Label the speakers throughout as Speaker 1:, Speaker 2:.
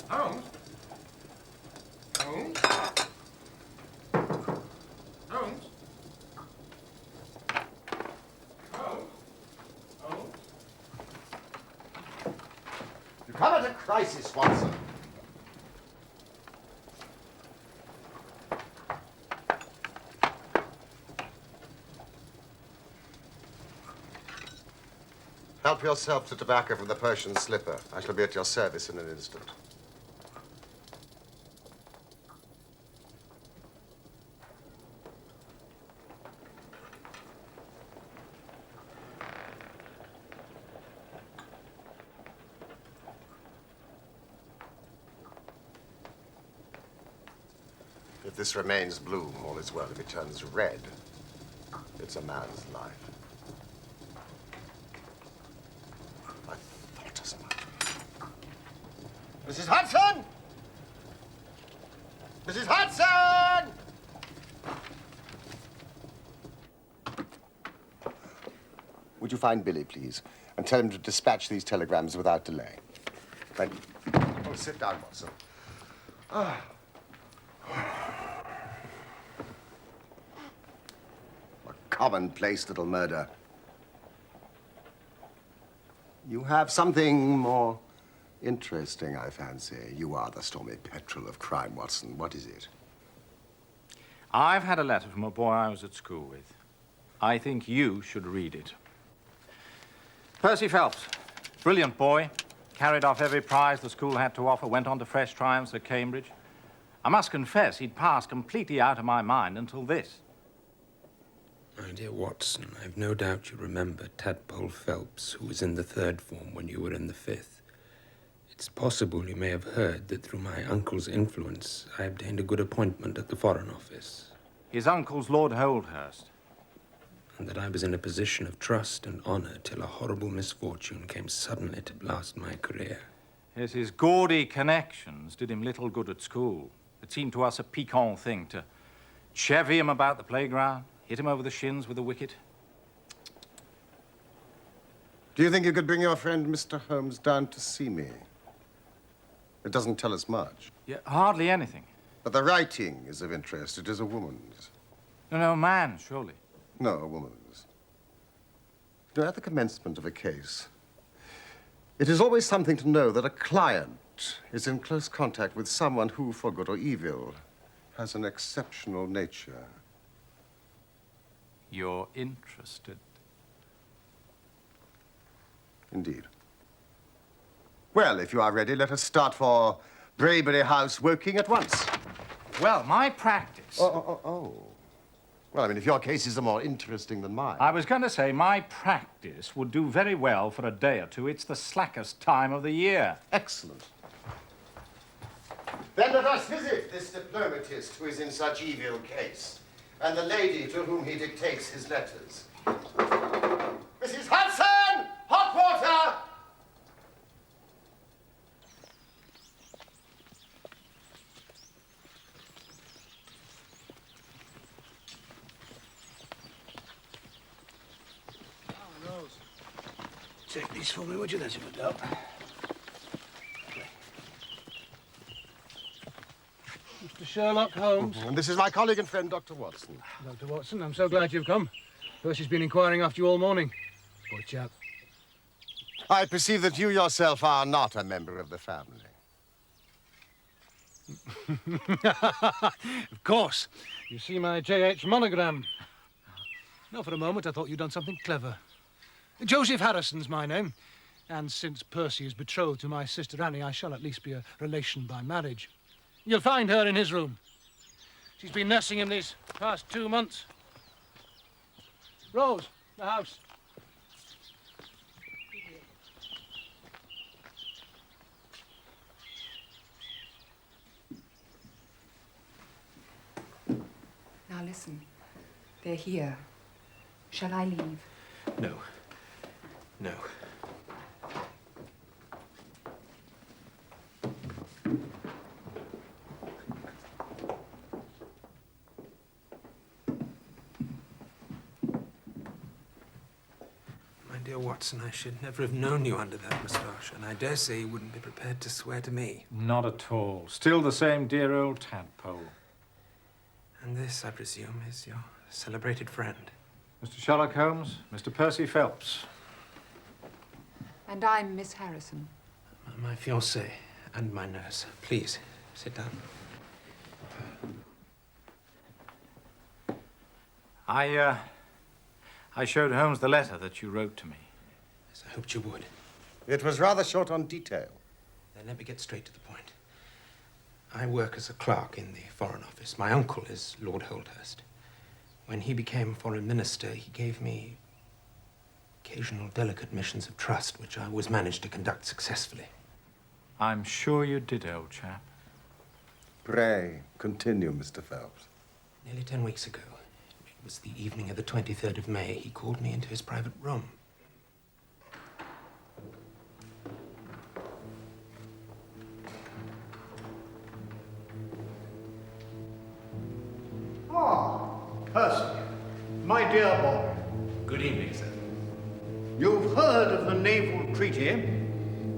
Speaker 1: Holmes? Holmes? Holmes? Holmes? Holmes?
Speaker 2: You come at a crisis, Watson. Help yourself to tobacco from the Persian slipper. I shall be at your service in an instant. If this remains blue, all is well. If it turns red, it's a man's life. I thought as much. Mrs. Hudson! Mrs. Hudson! Would you find Billy, please, and tell him to dispatch these telegrams without delay? Thank you. Oh, sit down, Watson. Ah. A commonplace little murder. You have something more interesting, I fancy. You are the stormy petrel of crime, Watson. What is it?
Speaker 3: I've had a letter from a boy I was at school with. I think you should read it. Percy Phelps, brilliant boy, carried off every prize the school had to offer, went on to fresh triumphs at Cambridge. I must confess, he'd passed completely out of my mind until this.
Speaker 4: My dear Watson, I've no doubt you remember Tadpole Phelps, who was in the 3rd form when you were in the 5th. It's possible you may have heard that through my uncle's influence, I obtained a good appointment at the Foreign Office.
Speaker 3: His uncle's Lord Holdhurst.
Speaker 4: And that I was in a position of trust and honor till a horrible misfortune came suddenly to blast my career.
Speaker 3: Yes, his gaudy connections did him little good at school. It seemed to us a piquant thing to chevy him about the playground, hit him over the shins with a wicket.
Speaker 2: Do you think you could bring your friend, Mr. Holmes, down to see me? It doesn't tell us much.
Speaker 3: Yeah, hardly anything.
Speaker 2: But the writing is of interest. It is a woman's.
Speaker 3: No, man, surely.
Speaker 2: No, a woman's. You know, at the commencement of a case, it is always something to know that a client is in close contact with someone who, for good or evil, has an exceptional nature.
Speaker 3: You're interested.
Speaker 2: Indeed. Well, if you are ready, let us start for Braebury House, Woking, at once.
Speaker 3: Well, my practice...
Speaker 2: Oh. Well, I mean, if your cases are more interesting than mine.
Speaker 3: I was going to say my practice would do very well for a day or two. It's the slackest time of the year.
Speaker 2: Excellent. Then let us visit this diplomatist who is in such evil case, and the lady to whom he dictates his letters. Mrs. Hudson! Hot water!
Speaker 5: Take these for me, would you? There's your dough. Mr. Sherlock Holmes.
Speaker 2: And this is my colleague and friend, Dr. Watson.
Speaker 5: Dr. Watson, I'm so glad you've come. Percy's been inquiring after you all morning. Poor chap.
Speaker 2: I perceive that you yourself are not a member of the family.
Speaker 5: Of course. You see my J.H. monogram. No, for a moment I thought you'd done something clever. Joseph Harrison's my name. And since Percy is betrothed to my sister Annie, I shall at least be a relation by marriage. You'll find her in his room. She's been nursing him these past 2 months. Rose, the house.
Speaker 6: Now listen, they're here. Shall I leave?
Speaker 4: No. No. My dear Watson, I should never have known you under that moustache, and I dare say you wouldn't be prepared to swear to me.
Speaker 3: Not at all. Still the same dear old tadpole.
Speaker 4: And this, I presume, is your celebrated friend.
Speaker 3: Mr. Sherlock Holmes, Mr. Percy Phelps.
Speaker 6: And I'm Miss Harrison.
Speaker 4: My fiancée and my nurse. Please, sit down.
Speaker 3: I showed Holmes the letter that you wrote to me.
Speaker 4: Yes, I hoped you would.
Speaker 2: It was rather short on detail.
Speaker 4: Then let me get straight to the point. I work as a clerk in the Foreign Office. My uncle is Lord Holdhurst. When he became Foreign Minister, he gave me occasional delicate missions of trust, which I always managed to conduct successfully.
Speaker 3: I'm sure you did, old chap.
Speaker 2: Pray, continue, Mr. Phelps.
Speaker 4: Nearly 10 weeks ago, it was the evening of the 23rd of May, he called me into his private room.
Speaker 7: Percy, my dear boy.
Speaker 4: Good evening, sir.
Speaker 7: You've heard of the Naval Treaty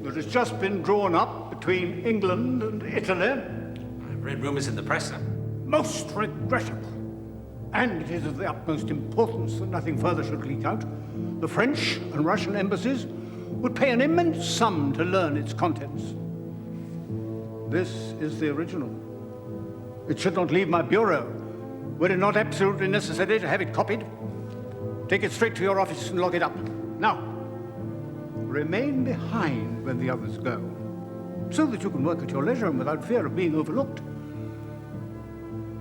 Speaker 7: that has just been drawn up between England and Italy.
Speaker 4: I've read rumors in the press, sir.
Speaker 7: Most regrettable. And it is of the utmost importance that nothing further should leak out. The French and Russian embassies would pay an immense sum to learn its contents. This is the original. It should not leave my bureau. Were it not absolutely necessary to have it copied, take it straight to your office and lock it up. Now, remain behind when the others go, so that you can work at your leisure and without fear of being overlooked.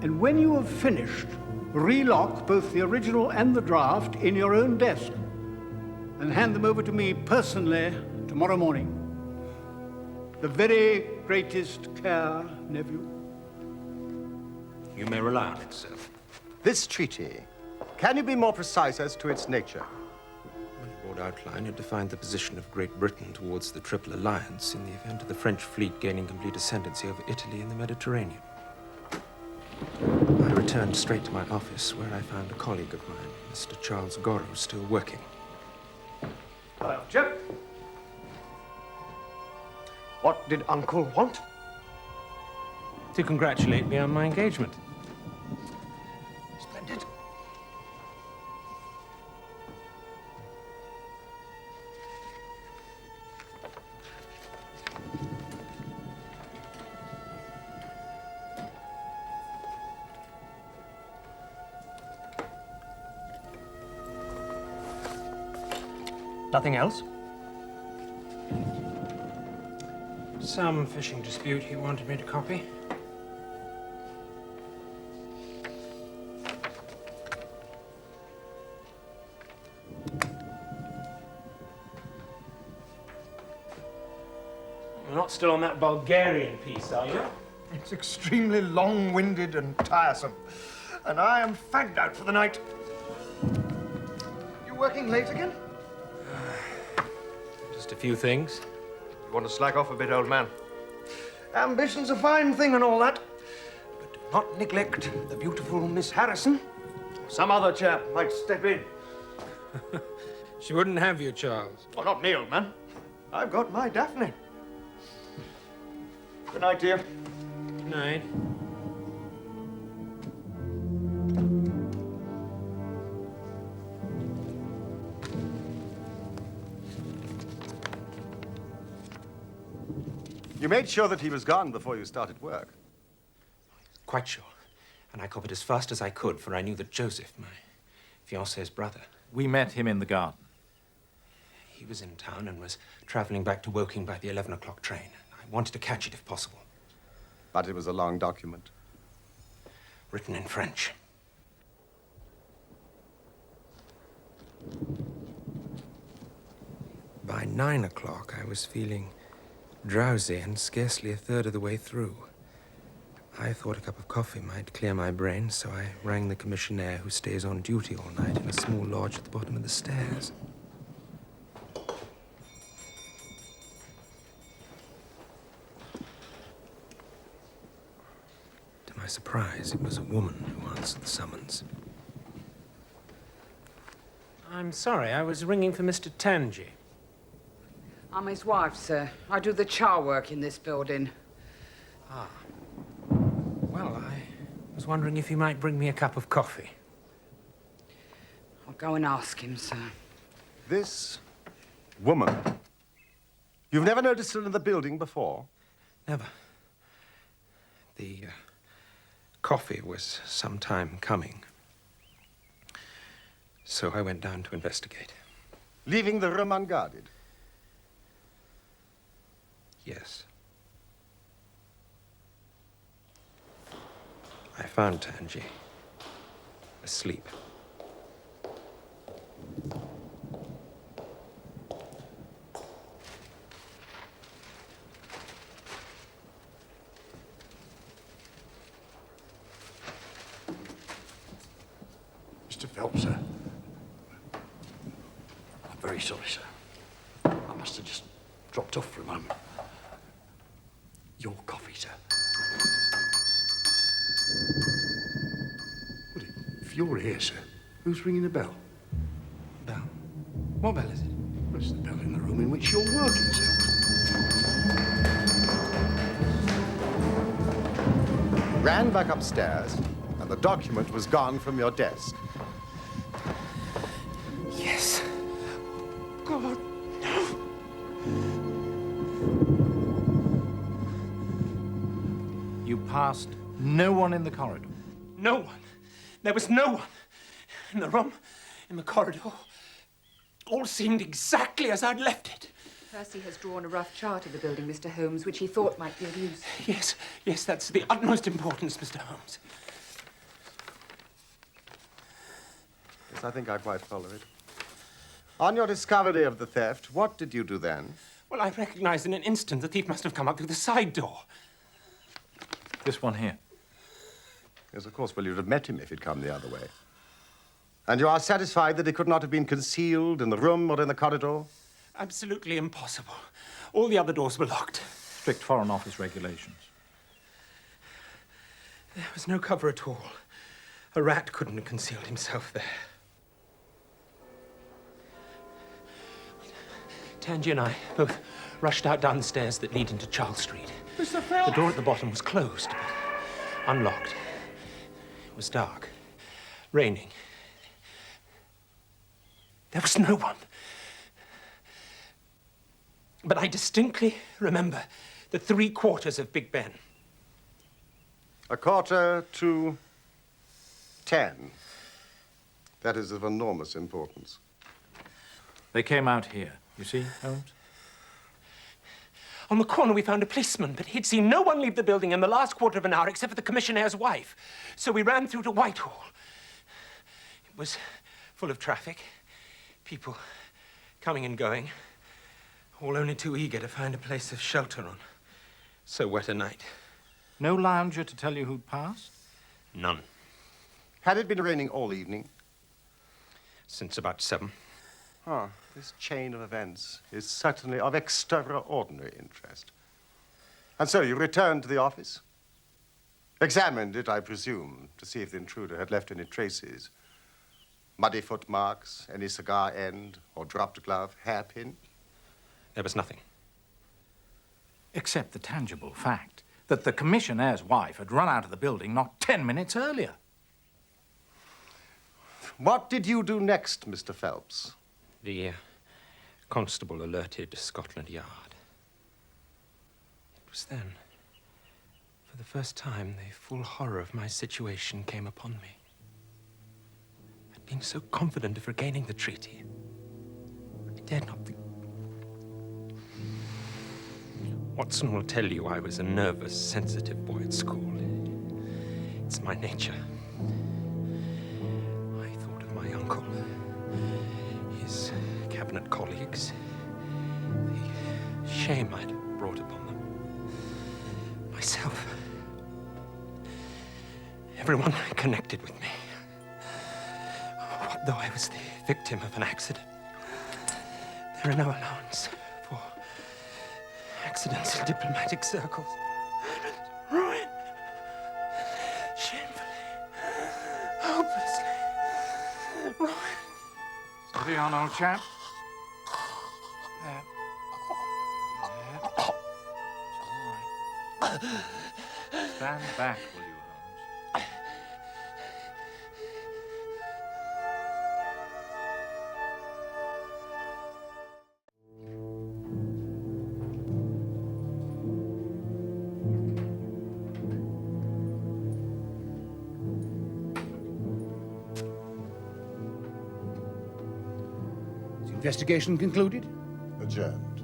Speaker 7: And when you have finished, relock both the original and the draft in your own desk and hand them over to me personally tomorrow morning. The very greatest care, nephew.
Speaker 4: You may rely on it, sir.
Speaker 2: This treaty, can you be more precise as to its nature?
Speaker 4: In broad outline, it defined the position of Great Britain towards the Triple Alliance in the event of the French fleet gaining complete ascendancy over Italy and the Mediterranean. I returned straight to my office, where I found a colleague of mine, Mr. Charles Gorrow, still working.
Speaker 7: Hello, Chip. What did Uncle want?
Speaker 4: To congratulate me on my engagement.
Speaker 7: Splendid.
Speaker 5: Nothing else?
Speaker 4: Some fishing dispute he wanted me to copy. You're not still on that Bulgarian piece, are you?
Speaker 7: It's extremely long-winded and tiresome, and I am fagged out for the night. You working late again?
Speaker 4: Just a few things.
Speaker 7: You want to slack off a bit, old man. Ambition's a fine thing and all that, but do not neglect the beautiful Miss Harrison. Some other chap might step in.
Speaker 4: She wouldn't have you, Charles.
Speaker 1: Oh, not me, old man. I've got my Daphne. Good night, dear.
Speaker 4: Good night.
Speaker 2: You made sure that he was gone before you started work.
Speaker 4: Quite sure. And I copied as fast as I could, for I knew that Joseph, my fiancée's brother,
Speaker 3: We met him in the garden.
Speaker 4: he was in town and was traveling back to Woking by the 11 o'clock train. I wanted to catch it if possible.
Speaker 2: But it was a long document.
Speaker 4: Written in French. By 9 o'clock, I was feeling drowsy and scarcely a third of the way through. I thought a cup of coffee might clear my brain, so I rang the commissionaire who stays on duty all night in a small lodge at the bottom of the stairs. To my surprise, it was a woman who answered the summons. I'm sorry, I was ringing for Mr. Tangi.
Speaker 6: I'm his wife, sir. I do the char work in this building.
Speaker 4: Well, I was wondering if you might bring me a cup of coffee.
Speaker 6: I'll go and ask him, sir.
Speaker 2: This woman. You've never noticed her in the building before?
Speaker 4: Never. The coffee was some time coming. So I went down to investigate.
Speaker 2: Leaving the room unguarded?
Speaker 4: Yes. I found Tangi asleep.
Speaker 7: Mr. Phelps, sir. I'm very sorry, sir. I must have just dropped off for a moment. Your coffee, sir. Well, if you're here, sir, who's ringing the bell?
Speaker 4: Bell? What bell is it?
Speaker 7: Well, it's the bell in the room in which you're working, sir.
Speaker 2: Ran back upstairs, and the document was gone from your desk.
Speaker 4: Yes. God, no.
Speaker 3: You passed no one in the corridor.
Speaker 4: No one. There was no one. In the room, in the corridor. All seemed exactly as I'd left it.
Speaker 6: Percy has drawn a rough chart of the building, Mr. Holmes, which he thought might be of use.
Speaker 4: Yes, that's the utmost importance, Mr. Holmes.
Speaker 2: Yes, I think I quite follow it. On your discovery of the theft, what did you do then?
Speaker 4: Well, I recognized in an instant the thief must have come up through the side door.
Speaker 3: This one here.
Speaker 2: Yes, of course. Well, you'd have met him if he'd come the other way. And you are satisfied that he could not have been concealed in the room or in the corridor?
Speaker 4: Absolutely impossible. All the other doors were locked.
Speaker 3: Strict Foreign Office regulations.
Speaker 4: There was no cover at all. A rat couldn't have concealed himself there. Tangi and I both rushed out down the stairs that lead into Charles Street.
Speaker 7: Mr. Phelps!
Speaker 4: The door at the bottom was closed, but unlocked. It was dark, raining. There was no one. But I distinctly remember the 3/4 of Big Ben.
Speaker 2: 9:45. That is of enormous importance.
Speaker 3: They came out here. You see, Holmes?
Speaker 4: On the corner, we found a policeman, but he'd seen no one leave the building in the last quarter of an hour except for the commissionnaire's wife. So we ran through to Whitehall. It was full of traffic, people coming and going, all only too eager to find a place of shelter on so wet a night.
Speaker 3: No lounger to tell you who'd passed?
Speaker 4: None.
Speaker 2: Had it been raining all evening?
Speaker 4: Since about 7.
Speaker 2: Ah, this chain of events is certainly of extraordinary interest. And so you returned to the office? Examined it, I presume, to see if the intruder had left any traces. Muddy footmarks, any cigar end or dropped glove, hairpin?
Speaker 4: There was nothing.
Speaker 3: Except the tangible fact that the commissionaire's wife had run out of the building not 10 minutes earlier.
Speaker 2: What did you do next, Mr. Phelps?
Speaker 4: The constable alerted Scotland Yard. It was then, for the first time, the full horror of my situation came upon me. I'd been so confident of regaining the treaty. I dared not think. Watson will tell you I was a nervous, sensitive boy at school. It's my nature. I thought of my uncle, his cabinet colleagues, the shame I'd brought upon them, myself, everyone connected with me. What though I was the victim of an accident? There are no allowance for accidents in diplomatic circles. Ruin. Shamefully. Hopelessly. Ruin.
Speaker 3: Steady on, old chap. There. It's all right. Stand back, will you, Holmes?
Speaker 7: Is the investigation concluded?
Speaker 2: Adjourned.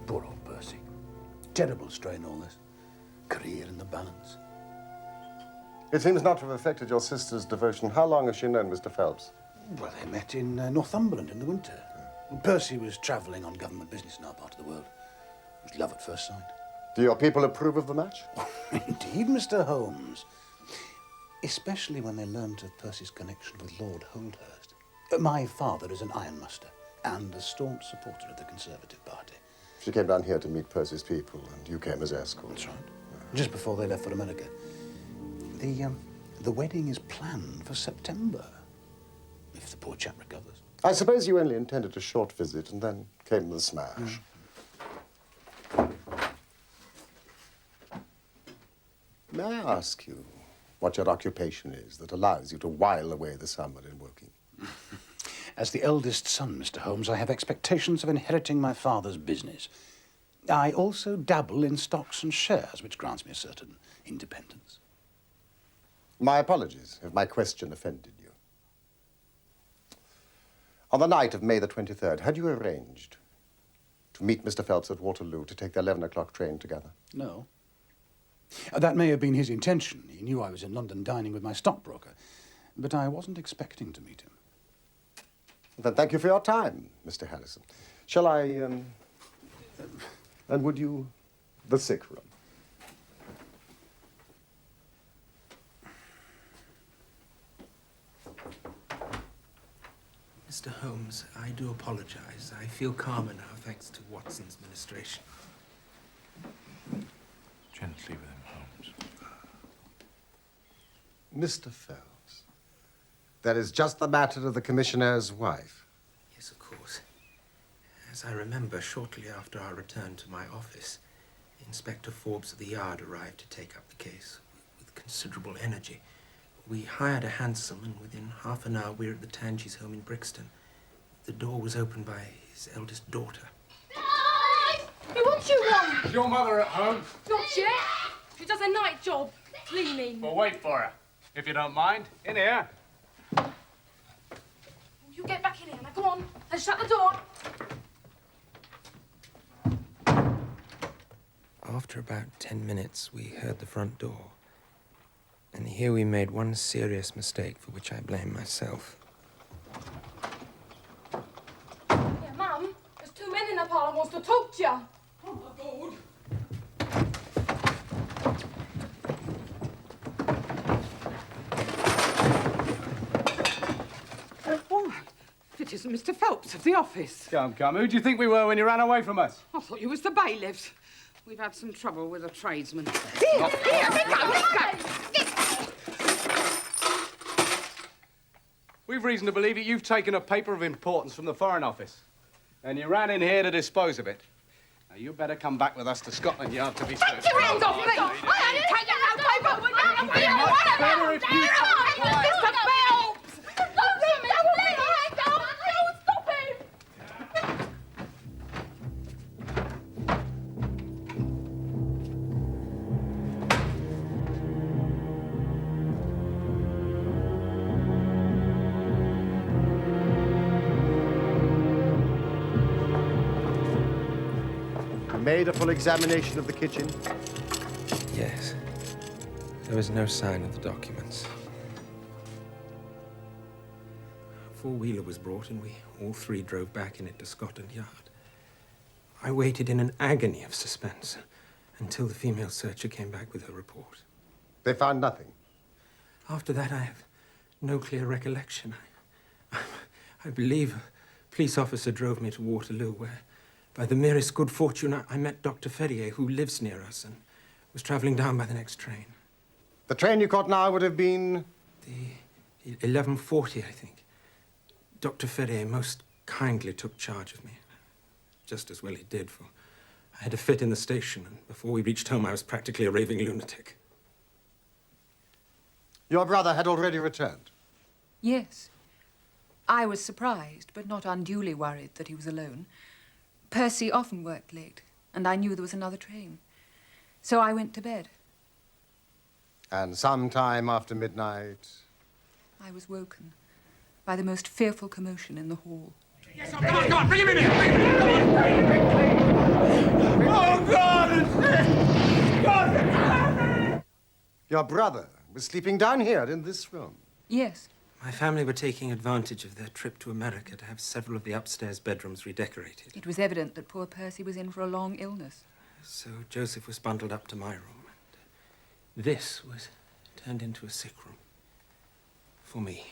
Speaker 7: Poor old Percy. Terrible strain, all this. Career in the balance.
Speaker 2: It seems not to have affected your sister's devotion. How long has she known Mr. Phelps?
Speaker 7: Well, they met in Northumberland in the winter. Percy was travelling on government business in our part of the world. It was love at first sight.
Speaker 2: Do your people approve of the match?
Speaker 7: Indeed, Mr. Holmes. Especially when they learnt of Percy's connection with Lord Holdhurst. My father is an ironmaster and a staunch supporter of the Conservative Party.
Speaker 2: She came down here to meet Percy's people, and you came as escort.
Speaker 7: That's right. Just before they left for America. The wedding is planned for September, if the poor chap recovers.
Speaker 2: I suppose you only intended a short visit, and then came the smash. May I ask you what your occupation is that allows you to while away the summer in working?
Speaker 7: As the eldest son, Mr. Holmes, I have expectations of inheriting my father's business. I also dabble in stocks and shares, which grants me a certain independence.
Speaker 2: My apologies if my question offended you. On the night of May the 23rd, had you arranged to meet Mr. Phelps at Waterloo to take the 11 o'clock train together?
Speaker 7: No. That may have been his intention. He knew I was in London dining with my stockbroker. But I wasn't expecting to meet him.
Speaker 2: Then thank you for your time, Mr. Harrison. Shall I, and would you, the sick room?
Speaker 4: Mr. Holmes, I do apologize. I feel calmer now, thanks to Watson's ministration.
Speaker 3: Gently with him, Holmes.
Speaker 2: Mr. Phelps, that is just the matter of the commissionaire's wife.
Speaker 4: Yes, of course. As I remember, shortly after our return to my office, Inspector Forbes of the Yard arrived to take up the case with considerable energy. We hired a hansom, and within half an hour we were at the Tangys' home in Brixton. The door was opened by his eldest daughter.
Speaker 8: What you want?
Speaker 9: Is your mother at home?
Speaker 8: Not yet. She does a night job, cleaning.
Speaker 9: Well, wait for her, if you don't mind. In here.
Speaker 8: You get back in here. Now, go on. And shut the door.
Speaker 4: After about 10 minutes, we heard the front door. And here we made one serious mistake for which I blame myself.
Speaker 8: Yeah, Mum, there's two men in the parlour wants to talk to you.
Speaker 9: Oh, God.
Speaker 10: Oh, if it isn't Mr. Phelps of the office.
Speaker 9: Come. Who do you think we were when you ran away from us?
Speaker 10: I thought you was the bailiffs. We've had some trouble with a tradesman.
Speaker 9: We've reason to believe that you've taken a paper of importance from the Foreign Office, and you ran in here to dispose of it. Now, you better come back with us to Scotland Yard to be served.
Speaker 10: Get your hands off me! I didn't take that paper!
Speaker 9: Better if you keep quiet.
Speaker 10: Mr. Phelps!
Speaker 8: Stop him!
Speaker 2: Made a full examination of the kitchen?
Speaker 4: Yes. There was no sign of the documents. A four-wheeler was brought, and we all three drove back in it to Scotland Yard. I waited in an agony of suspense until the female searcher came back with her report.
Speaker 2: They found nothing.
Speaker 4: After that, I have no clear recollection. I believe a police officer drove me to Waterloo, where, by the merest good fortune, I met Dr. Ferrier, who lives near us and was traveling down by the next train.
Speaker 2: The train you caught now would have been?
Speaker 4: The 11:40, I think. Dr. Ferrier most kindly took charge of me. Just as well he did, for I had a fit in the station, and before we reached home, I was practically a raving lunatic.
Speaker 2: Your brother had already returned?
Speaker 6: Yes. I was surprised, but not unduly worried that he was alone. Percy often worked late, and I knew there was another train. So I went to bed.
Speaker 2: And sometime after midnight?
Speaker 6: I was woken by the most fearful commotion in the hall.
Speaker 9: Yes, come on, bring him in here! Bring him in! Come on! Oh, God!
Speaker 2: Your brother was sleeping down here in this room?
Speaker 6: Yes.
Speaker 4: My family were taking advantage of their trip to America to have several of the upstairs bedrooms redecorated.
Speaker 6: It was evident that poor Percy was in for a long illness.
Speaker 4: So Joseph was bundled up to my room, and this was turned into a sick room. For me.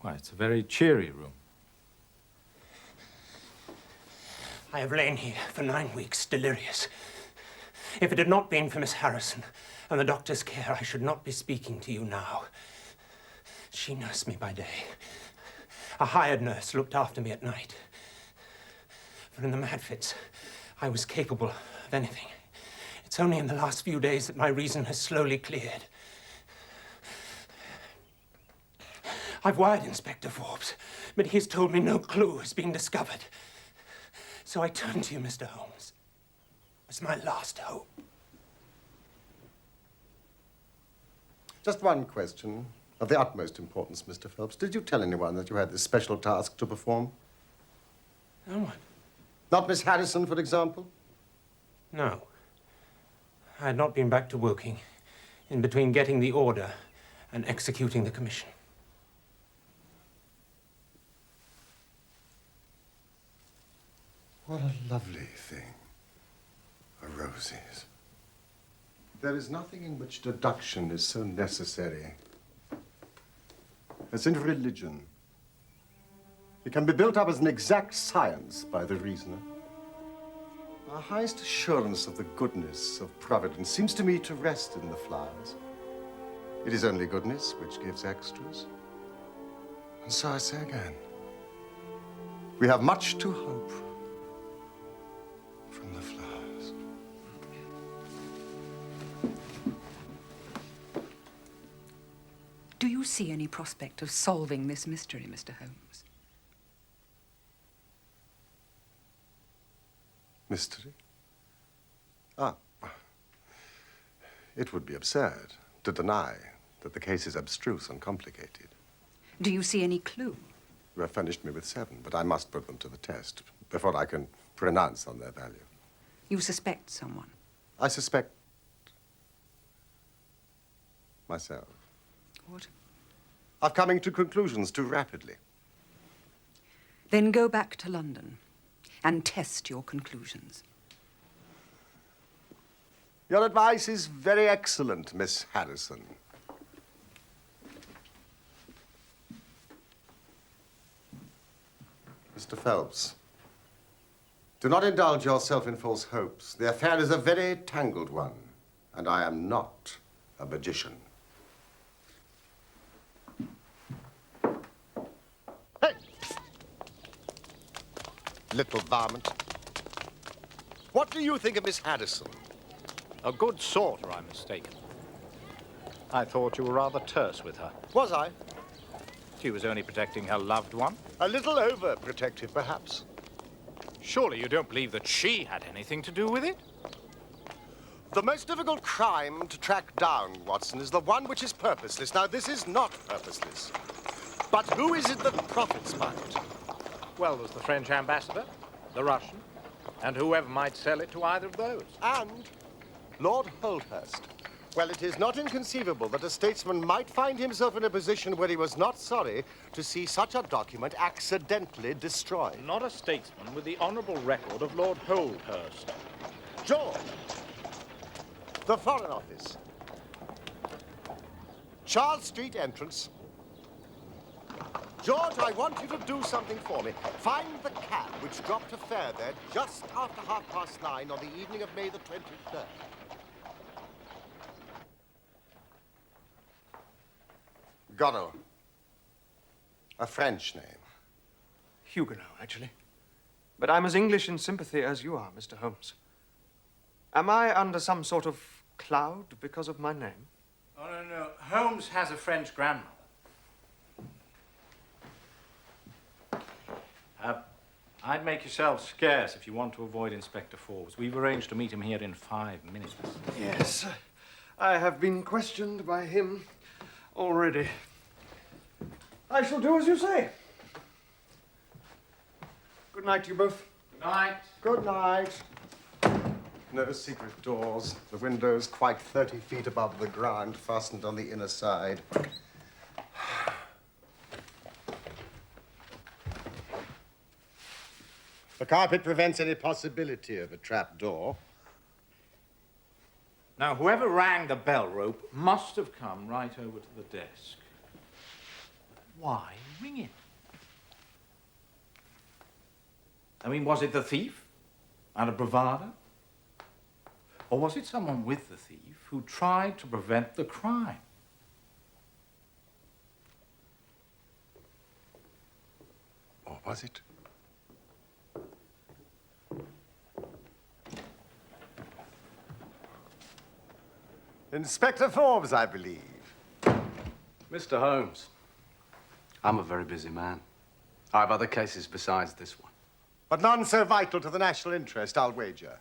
Speaker 3: Why, it's a very cheery room.
Speaker 4: I have lain here for 9 weeks, delirious. If it had not been for Miss Harrison and the doctor's care, I should not be speaking to you now. She nursed me by day. A hired nurse looked after me at night. For in the mad fits, I was capable of anything. It's only in the last few days that my reason has slowly cleared. I've wired Inspector Forbes, but he's told me no clue has been discovered. So I turn to you, Mr. Holmes. It's my last hope.
Speaker 2: Just one question of the utmost importance, Mr. Phelps. Did you tell anyone that you had this special task to perform?
Speaker 4: No one.
Speaker 2: Not Miss Harrison, for example?
Speaker 4: No. I had not been back to Woking in between getting the order and executing the commission.
Speaker 2: What a lovely thing, a roses. There is nothing in which deduction is so necessary as in religion. It can be built up as an exact science by the reasoner. Our highest assurance of the goodness of Providence seems to me to rest in the flowers. It is only goodness which gives extras. And so I say again, we have much to hope from the flowers.
Speaker 6: Do you see any prospect of solving this mystery, Mr. Holmes?
Speaker 2: Mystery? Ah. It would be absurd to deny that the case is abstruse and complicated.
Speaker 6: Do you see any clue?
Speaker 2: You have furnished me with 7, but I must put them to the test before I can pronounce on their value.
Speaker 6: You suspect someone?
Speaker 2: I suspect myself.
Speaker 6: What?
Speaker 2: Of coming to conclusions too rapidly.
Speaker 6: Then go back to London and test your conclusions.
Speaker 2: Your advice is very excellent, Miss Harrison. Mr. Phelps, do not indulge yourself in false hopes. The affair is a very tangled one, and I am not a magician. Hey! Little varmint. What do you think of Miss Addison?
Speaker 3: A good sort, or I'm mistaken. I thought you were rather terse with her.
Speaker 2: Was I?
Speaker 3: She was only protecting her loved one.
Speaker 2: A little overprotective, perhaps.
Speaker 3: Surely you don't believe that she had anything to do with it?
Speaker 2: The most difficult crime to track down, Watson, is the one which is purposeless. Now, this is not purposeless. But who is it that profits by it?
Speaker 3: Well, there's the French ambassador, the Russian, and whoever might sell it to either of those.
Speaker 2: And Lord Holdhurst. Well, it is not inconceivable that a statesman might find himself in a position where he was not sorry to see such a document accidentally destroyed.
Speaker 3: Not a statesman with the honourable record of Lord Holdhurst.
Speaker 2: George, the Foreign Office. Charles Street entrance. George, I want you to do something for me. Find the cab which dropped a fare there just after 9:30 on the evening of May the 23rd. Godot. A French name.
Speaker 1: Huguenot, actually. But I'm as English in sympathy as you are, Mr. Holmes. Am I under some sort of cloud because of my name?
Speaker 3: Oh, no. Holmes has a French grandmother. I'd make yourself scarce if you want to avoid Inspector Forbes. We've arranged to meet him here in 5 minutes.
Speaker 1: Yes. I have been questioned by him already. I shall do as you say. Good night to you both.
Speaker 3: Good night.
Speaker 2: Good night. No secret doors. The windows quite 30 feet above the ground, fastened on the inner side. The carpet prevents any possibility of a trap door.
Speaker 3: Now, whoever rang the bell rope must have come right over to the desk. Why ring it? I mean, was it the thief out of bravado? Or was it someone with the thief who tried to prevent the crime?
Speaker 2: Or was it? Inspector Forbes, I believe.
Speaker 9: Mr. Holmes, I'm a very busy man. I have other cases besides this one.
Speaker 2: But none so vital to the national interest, I'll wager.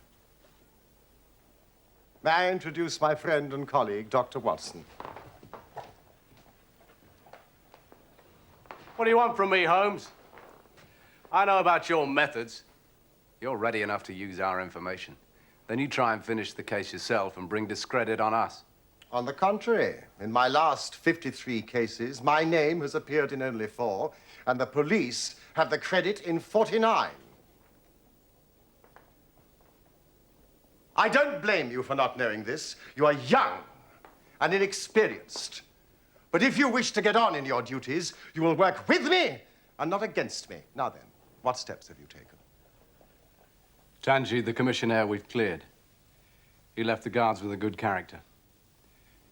Speaker 2: May I introduce my friend and colleague, Dr. Watson?
Speaker 9: What do you want from me, Holmes? I know about your methods. You're ready enough to use our information. Then you try and finish the case yourself and bring discredit on us.
Speaker 2: On the contrary, in my last 53 cases, my name has appeared in only 4, and the police have the credit in 49. I don't blame you for not knowing this. You are young and inexperienced. But if you wish to get on in your duties, you will work with me and not against me. Now then, what steps have you taken?
Speaker 9: Tanji, the commissionaire, we've cleared. He left the guards with a good character.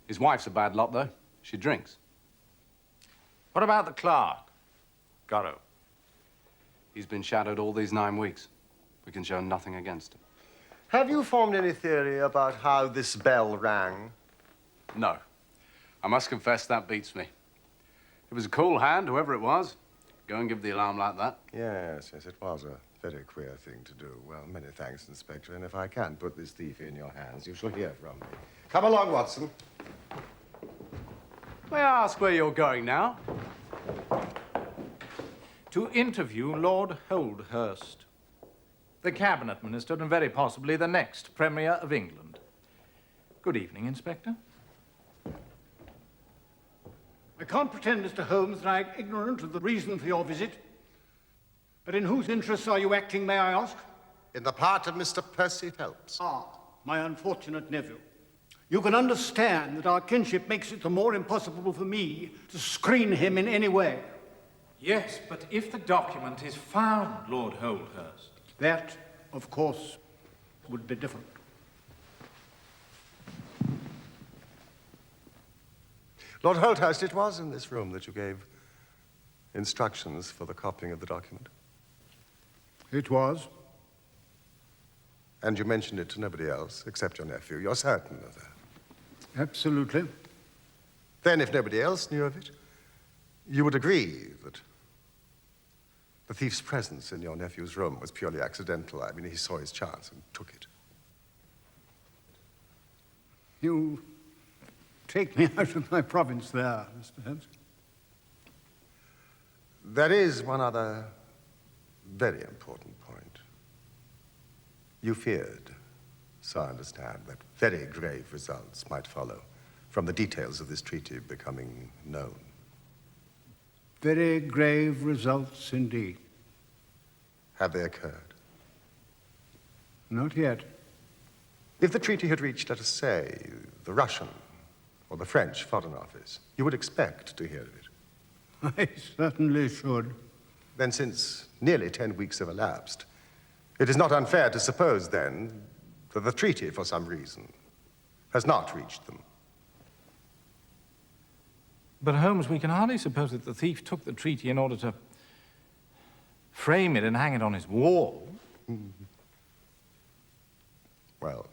Speaker 9: His wife's a bad lot, though. She drinks.
Speaker 3: What about the clerk? Godot.
Speaker 9: He's been shadowed all these 9 weeks. We can show nothing against him.
Speaker 2: Have you formed any theory about how this bell rang?
Speaker 9: No. I must confess that beats me. It was a cool hand, whoever it was. Go and give the alarm like that.
Speaker 2: Yes, it was a very queer thing to do. Well, many thanks, Inspector, and if I can put this thief in your hands, you shall hear from me. Come along, Watson.
Speaker 9: May I ask where you're going now?
Speaker 3: To interview Lord Holdhurst, the cabinet minister and very possibly the next Premier of England. Good evening, Inspector.
Speaker 7: I can't pretend, Mr. Holmes, that I'm ignorant of the reason for your visit. But in whose interests are you acting, may I ask?
Speaker 2: In the part of Mr. Percy Phelps.
Speaker 7: Ah, my unfortunate nephew. You can understand that our kinship makes it the more impossible for me to screen him in any way.
Speaker 3: Yes, but if the document is found, Lord Holdhurst.
Speaker 7: That, of course, would be different.
Speaker 2: Lord Holthurst, it was in this room that you gave instructions for the copying of the document.
Speaker 7: It was.
Speaker 2: And you mentioned it to nobody else except your nephew. You're certain of that?
Speaker 7: Absolutely.
Speaker 2: Then, if nobody else knew of it, you would agree that the thief's presence in your nephew's room was purely accidental. I mean, he saw his chance and took it.
Speaker 7: You take me out of my province there, Mr. Holmes.
Speaker 2: There is one other very important point. You feared, so I understand, that very grave results might follow from the details of this treaty becoming known.
Speaker 7: Very grave results indeed.
Speaker 2: Have they occurred?
Speaker 7: Not yet.
Speaker 2: If the treaty had reached, let us say, the Russian or the French Foreign Office, you would expect to hear of it.
Speaker 7: I certainly should.
Speaker 2: Then, since nearly 10 weeks have elapsed, it is not unfair to suppose, then, that the treaty, for some reason, has not reached them.
Speaker 3: But, Holmes, we can hardly suppose that the thief took the treaty in order to frame it and hang it on his wall.
Speaker 2: Well,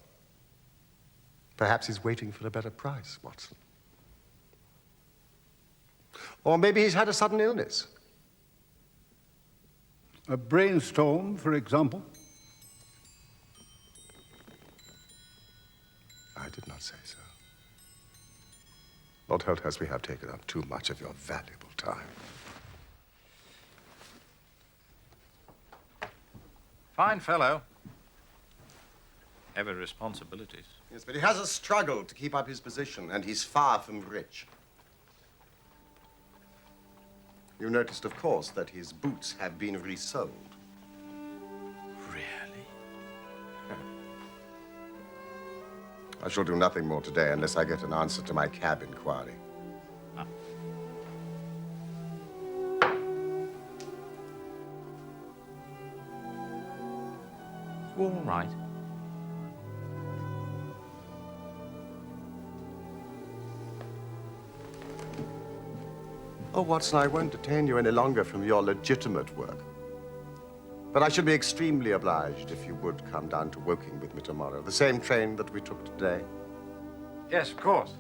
Speaker 2: perhaps he's waiting for a better price, Watson. Or maybe he's had a sudden illness.
Speaker 7: A brainstorm, for example.
Speaker 2: I did not say so. Lord Holthurst, we have taken up too much of your valuable time.
Speaker 3: Fine fellow. Heavy responsibilities.
Speaker 2: Yes, but he has a struggle to keep up his position, and he's far from rich. You noticed, of course, that his boots have been resold.
Speaker 3: Really?
Speaker 2: I shall do nothing more today unless I get an answer to my cab inquiry.
Speaker 3: You all right?
Speaker 2: Oh, Watson, I won't detain you any longer from your legitimate work. But I should be extremely obliged if you would come down to Woking with me tomorrow. The same train that we took today.
Speaker 3: Yes, of course.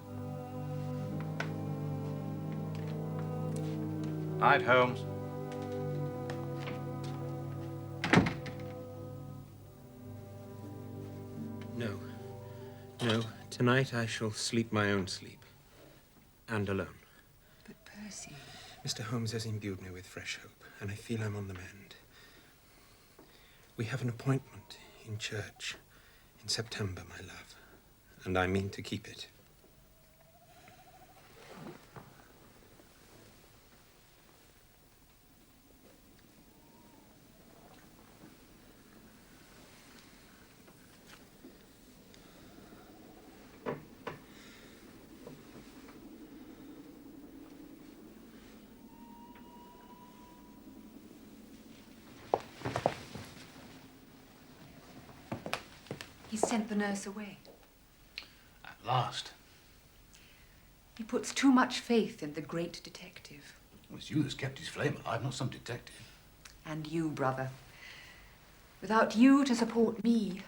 Speaker 3: Night, Holmes.
Speaker 4: No. No. Tonight I shall sleep my own sleep. And alone.
Speaker 6: But Percy...
Speaker 4: Mr. Holmes has imbued me with fresh hope, and I feel I'm on the mend. We have an appointment in church in September, my love, and I mean to keep it.
Speaker 6: He sent the nurse away.
Speaker 5: At last.
Speaker 6: He puts too much faith in the great detective.
Speaker 5: Well, it's you that's kept his flame alive, not some detective.
Speaker 6: And you, brother. Without you to support me,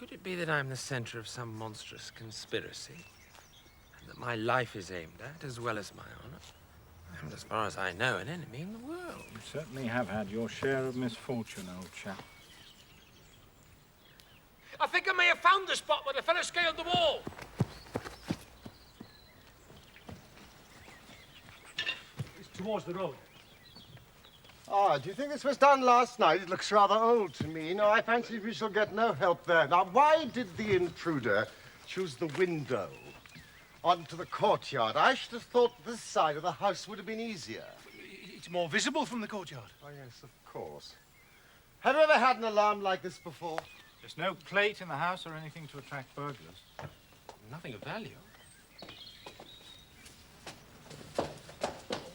Speaker 4: Could it be that I'm the center of some monstrous conspiracy? And that my life is aimed at, as well as my honor? And as far as I know, an enemy in the world.
Speaker 3: You certainly have had your share of misfortune, old chap.
Speaker 5: I think I may have found the spot where the fellow scaled the wall. It's towards the road.
Speaker 2: Ah, do you think this was done last night? It looks rather old to me. No, I fancy we shall get no help there. Now, why did the intruder choose the window onto the courtyard? I should have thought this side of the house would have been easier.
Speaker 5: It's more visible from the courtyard.
Speaker 2: Oh, yes, of course. Have you ever had an alarm like this before?
Speaker 3: There's no plate in the house or anything to attract burglars.
Speaker 4: Nothing of value.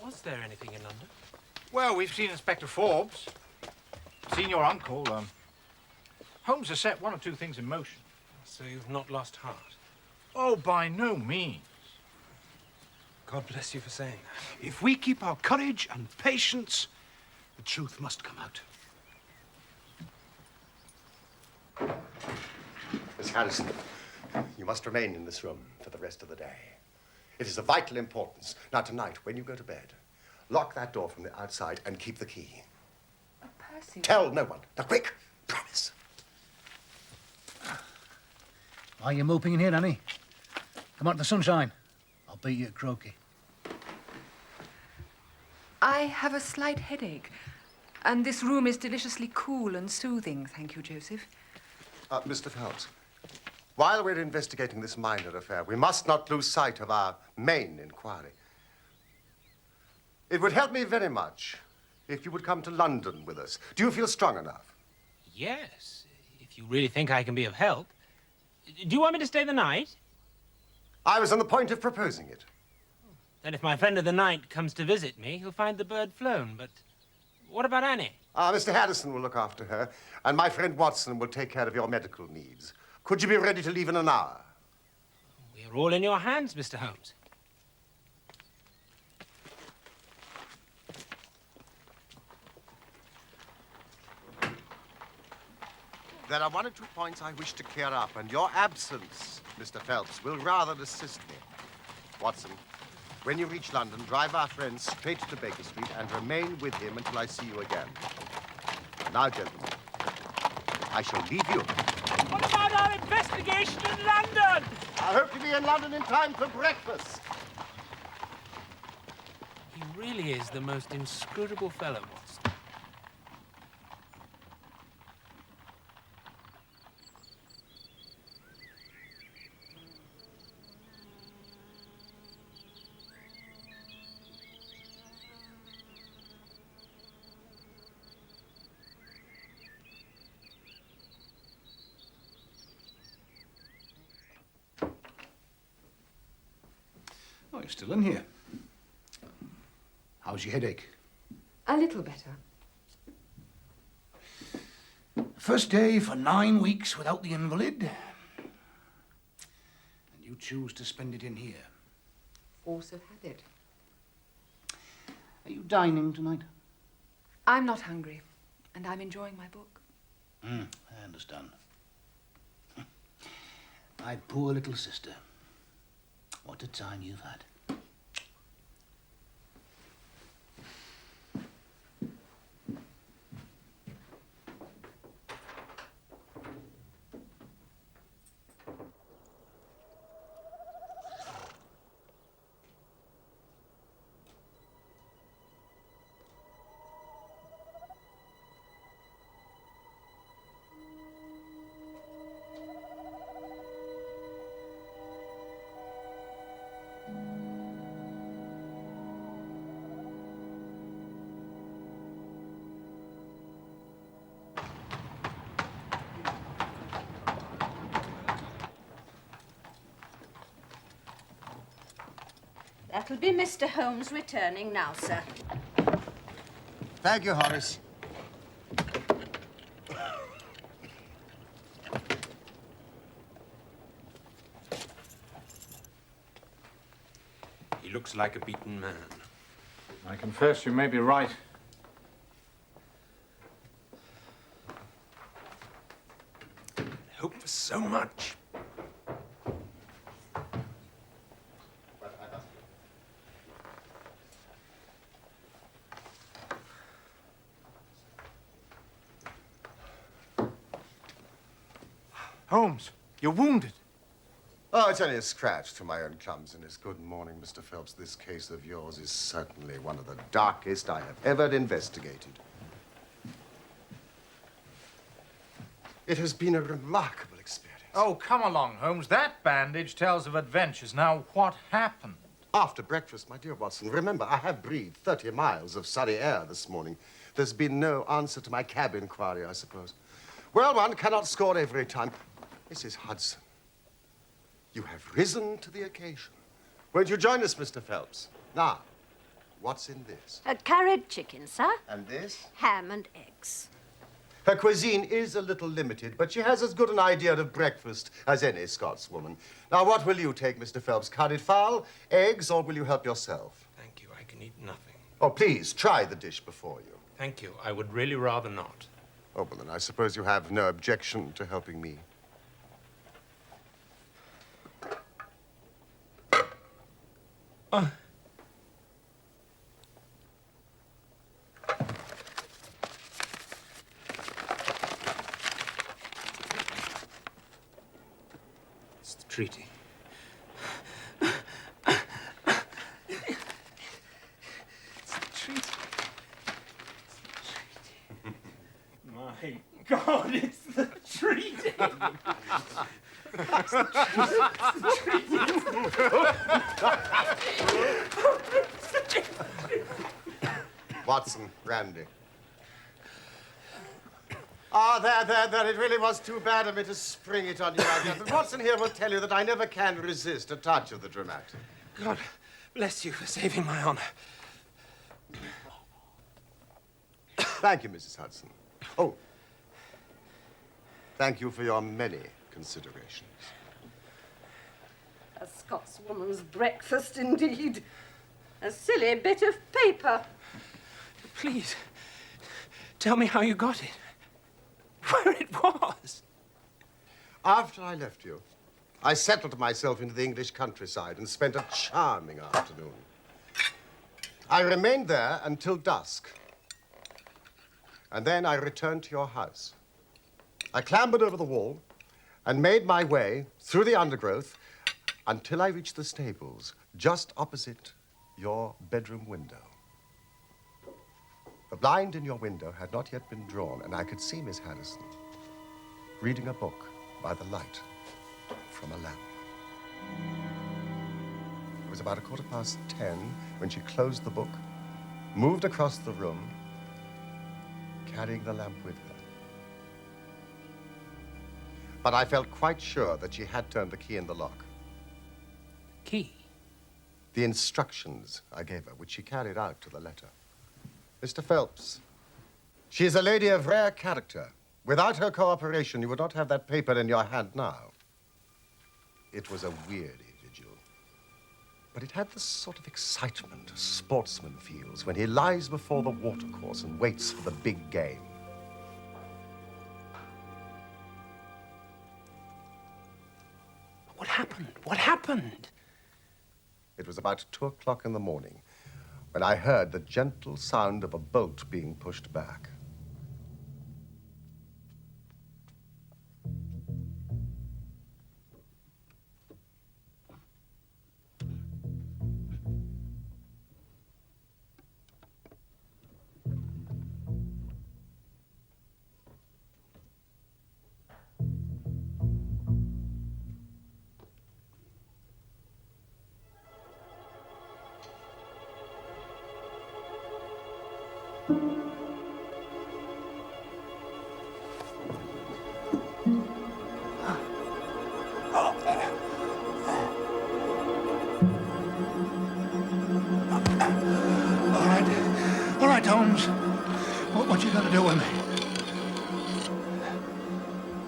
Speaker 4: Was there anything in London?
Speaker 3: Well, we've seen Inspector Forbes. Seen your uncle. Holmes has set one or two things in motion.
Speaker 4: So you've not lost heart?
Speaker 3: Oh, by no means.
Speaker 4: God bless you for saying that.
Speaker 7: If we keep our courage and patience, the truth must come out.
Speaker 2: Miss Harrison, you must remain in this room for the rest of the day. It is of vital importance. Now, tonight, when you go to bed, lock that door from the outside and keep the key.
Speaker 6: Percy.
Speaker 2: Tell no one. Now, quick. Promise.
Speaker 5: Why are you moping in here, Annie? Come out to the sunshine. I'll beat you at croquet.
Speaker 6: I have a slight headache, and this room is deliciously cool and soothing, thank you, Joseph.
Speaker 2: Mr. Phelps, while we're investigating this minor affair, we must not lose sight of our main inquiry. It would help me very much if you would come to London with us. Do you feel strong enough?
Speaker 11: Yes, if you really think I can be of help. Do you want me to stay the night?
Speaker 2: I was on the point of proposing it.
Speaker 11: Then if my friend of the night comes to visit me, he'll find the bird flown. But what about Annie?
Speaker 2: Mr. Harrison will look after her, and my friend Watson will take care of your medical needs. Could you be ready to leave in an hour?
Speaker 11: We're all in your hands, Mr. Holmes.
Speaker 2: There are one or two points I wish to clear up, and your absence, Mr. Phelps, will rather assist me. Watson, when you reach London, drive our friend straight to Baker Street and remain with him until I see you again. Now, gentlemen, I shall leave you.
Speaker 11: What about our investigation in London?
Speaker 2: I hope to be in London in time for breakfast.
Speaker 11: He really is the most inscrutable fellow, Watson.
Speaker 7: Oh, you're still in here. How's your headache?
Speaker 6: A little better.
Speaker 7: First day for 9 weeks without the invalid. And you choose to spend it in here.
Speaker 6: Force of habit.
Speaker 7: Are you dining tonight?
Speaker 6: I'm not hungry, and I'm enjoying my book.
Speaker 7: I understand. My poor little sister. What a time you've had.
Speaker 10: That'll be Mr. Holmes returning now, sir.
Speaker 2: Thank you, Horace.
Speaker 4: He looks like a beaten man.
Speaker 3: I confess you may be right.
Speaker 4: hoped for so much.
Speaker 1: Holmes, you're wounded.
Speaker 2: Oh, it's only a scratch to my own clumsiness. Good morning, Mr. Phelps. This case of yours is certainly one of the darkest I have ever investigated. It has been a remarkable experience.
Speaker 3: Oh, come along, Holmes. That bandage tells of adventures. Now, what happened?
Speaker 2: After breakfast, my dear Watson, remember, I have breathed 30 miles of sunny air this morning. There's been no answer to my cab inquiry, I suppose. Well, one cannot score every time. Mrs. Hudson, you have risen to the occasion. Won't you join us, Mr. Phelps? Now, what's in this?
Speaker 10: A curried chicken, sir.
Speaker 2: And this?
Speaker 10: Ham and eggs.
Speaker 2: Her cuisine is a little limited, but she has as good an idea of breakfast as any Scotswoman. Now, what will you take, Mr. Phelps? Curried fowl, eggs, or will you help yourself?
Speaker 4: Thank you. I can eat nothing.
Speaker 2: Oh, please, try the dish before you.
Speaker 4: Thank you. I would really rather not.
Speaker 2: Oh, well, then I suppose you have no objection to helping me.
Speaker 4: It's the treaty.
Speaker 11: My God, it's the treaty!
Speaker 2: Watson, Randy. Ah, there. It really was too bad of me to spring it on you like that. But Watson here will tell you that I never can resist a touch of the dramatic.
Speaker 4: God bless you for saving my honor.
Speaker 2: Thank you, Mrs. Hudson. Oh, thank you for your many considerations.
Speaker 10: A Scotswoman's breakfast, indeed. A silly bit of paper.
Speaker 4: Please, tell me how you got it. Where it was.
Speaker 2: After I left you, I settled myself into the English countryside and spent a charming afternoon. I remained there until dusk. And then I returned to your house. I clambered over the wall and made my way through the undergrowth until I reached the stables just opposite your bedroom window. The blind in your window had not yet been drawn, and I could see Miss Harrison reading a book by the light from a lamp. It was about 10:15 when she closed the book, moved across the room, carrying the lamp with her. But I felt quite sure that she had turned the key in the lock.
Speaker 4: Key?
Speaker 2: The instructions I gave her, which she carried out to the letter. Mr. Phelps, she is a lady of rare character. Without her cooperation, you would not have that paper in your hand now. It was a weary vigil. But it had the sort of excitement a sportsman feels when he lies before the watercourse and waits for the big game.
Speaker 4: What happened? What happened?
Speaker 2: It was about 2 o'clock in the morning when I heard the gentle sound of a bolt being pushed back.
Speaker 5: All right, Holmes. What you gonna do with me?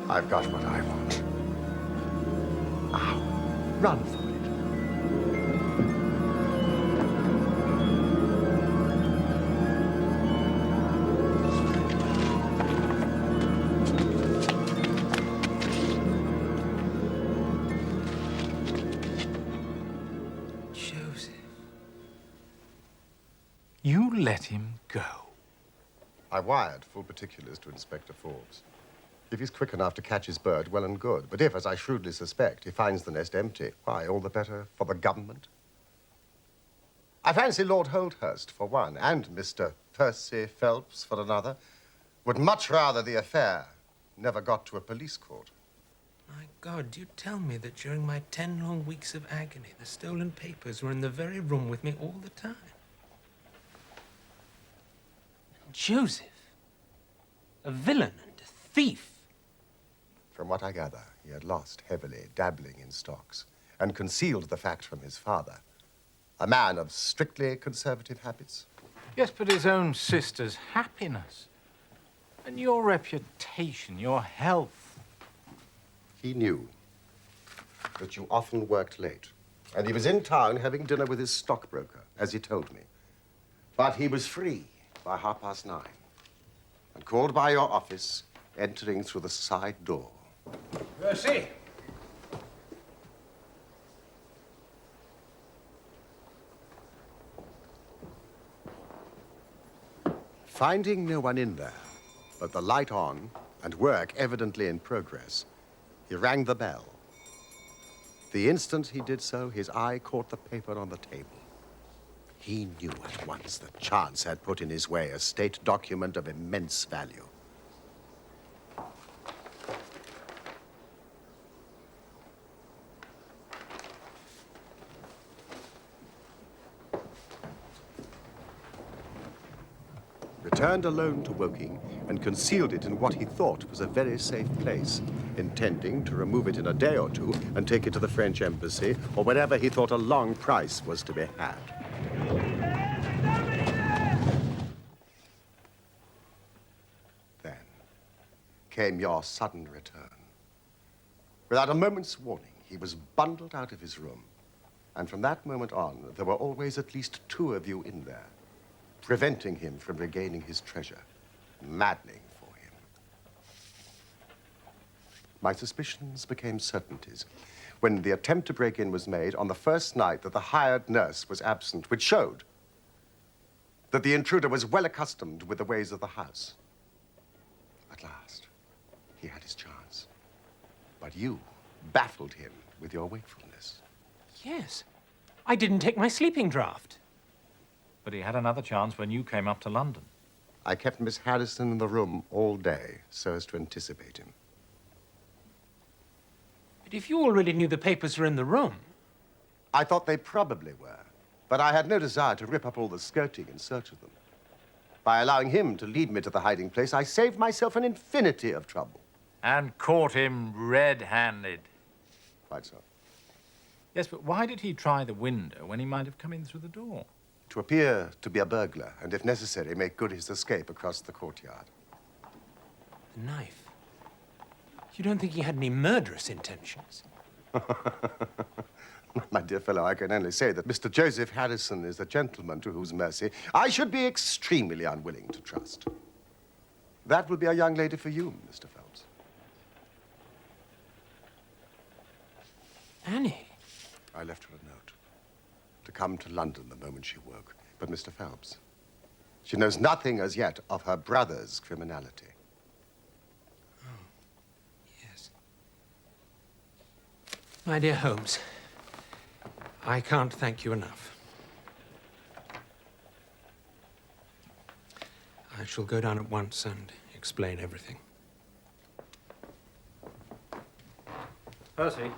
Speaker 2: I've got what I want. Now, run for it.
Speaker 3: You let him go.
Speaker 2: I wired full particulars to Inspector Forbes. If he's quick enough to catch his bird, well and good. But if, as I shrewdly suspect, he finds the nest empty, why, all the better for the government. I fancy Lord Holdhurst, for one, and Mr. Percy Phelps, for another, would much rather the affair never got to a police court.
Speaker 4: My God, do you tell me that during my 10 long weeks of agony, the stolen papers were in the very room with me all the time?
Speaker 11: Joseph, a villain and a thief.
Speaker 2: From what I gather, he had lost heavily, dabbling in stocks, and concealed the fact from his father. A man of strictly conservative habits.
Speaker 3: Yes, but his own sister's happiness. And your reputation, your health.
Speaker 2: He knew that you often worked late, and he was in town having dinner with his stockbroker, as he told me. But he was free by 9:30, and called by your office, entering through the side door.
Speaker 5: Percy!
Speaker 2: Finding no one in there, but the light on and work evidently in progress, he rang the bell. The instant he did so, his eye caught the paper on the table. He knew at once that chance had put in his way a state document of immense value. Returned alone to Woking and concealed it in what he thought was a very safe place, intending to remove it in a day or two and take it to the French embassy or wherever he thought a long price was to be had. Then came your sudden return. Without a moment's warning, he was bundled out of his room, and from that moment on, there were always at least 2 of you in there, preventing him from regaining his treasure, maddening for him. My suspicions became certainties when the attempt to break in was made on the first night that the hired nurse was absent, which showed that the intruder was well accustomed with the ways of the house. At last, he had his chance. But you baffled him with your wakefulness.
Speaker 11: Yes, I didn't take my sleeping draught.
Speaker 3: But he had another chance when you came up to London.
Speaker 2: I kept Miss Harrison in the room all day so as to anticipate him.
Speaker 11: But if you already knew the papers were in the room...
Speaker 2: I thought they probably were, but I had no desire to rip up all the skirting in search of them. By allowing him to lead me to the hiding place, I saved myself an infinity of trouble.
Speaker 3: And caught him red-handed.
Speaker 2: Quite so.
Speaker 3: Yes, but why did he try the window when he might have come in through the door?
Speaker 2: To appear to be a burglar, and if necessary, make good his escape across the courtyard.
Speaker 11: The knife. You don't think he had any murderous intentions?
Speaker 2: My dear fellow, I can only say that Mr. Joseph Harrison is a gentleman to whose mercy I should be extremely unwilling to trust. That will be a young lady for you, Mr. Phelps.
Speaker 11: Annie?
Speaker 2: I left her a note to come to London the moment she woke. But, Mr. Phelps, she knows nothing as yet of her brother's criminality.
Speaker 11: Oh, yes. My dear Holmes, I can't thank you enough. I shall go down at once and explain everything.
Speaker 3: Percy,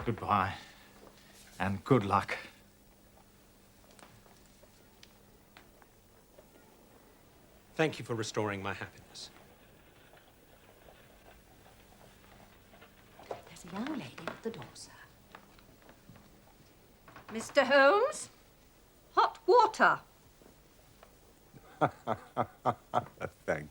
Speaker 3: goodbye, and good luck.
Speaker 11: Thank you for restoring my happiness.
Speaker 10: There's a young lady at the door, sir. Mr. Holmes, hot water.
Speaker 2: Thank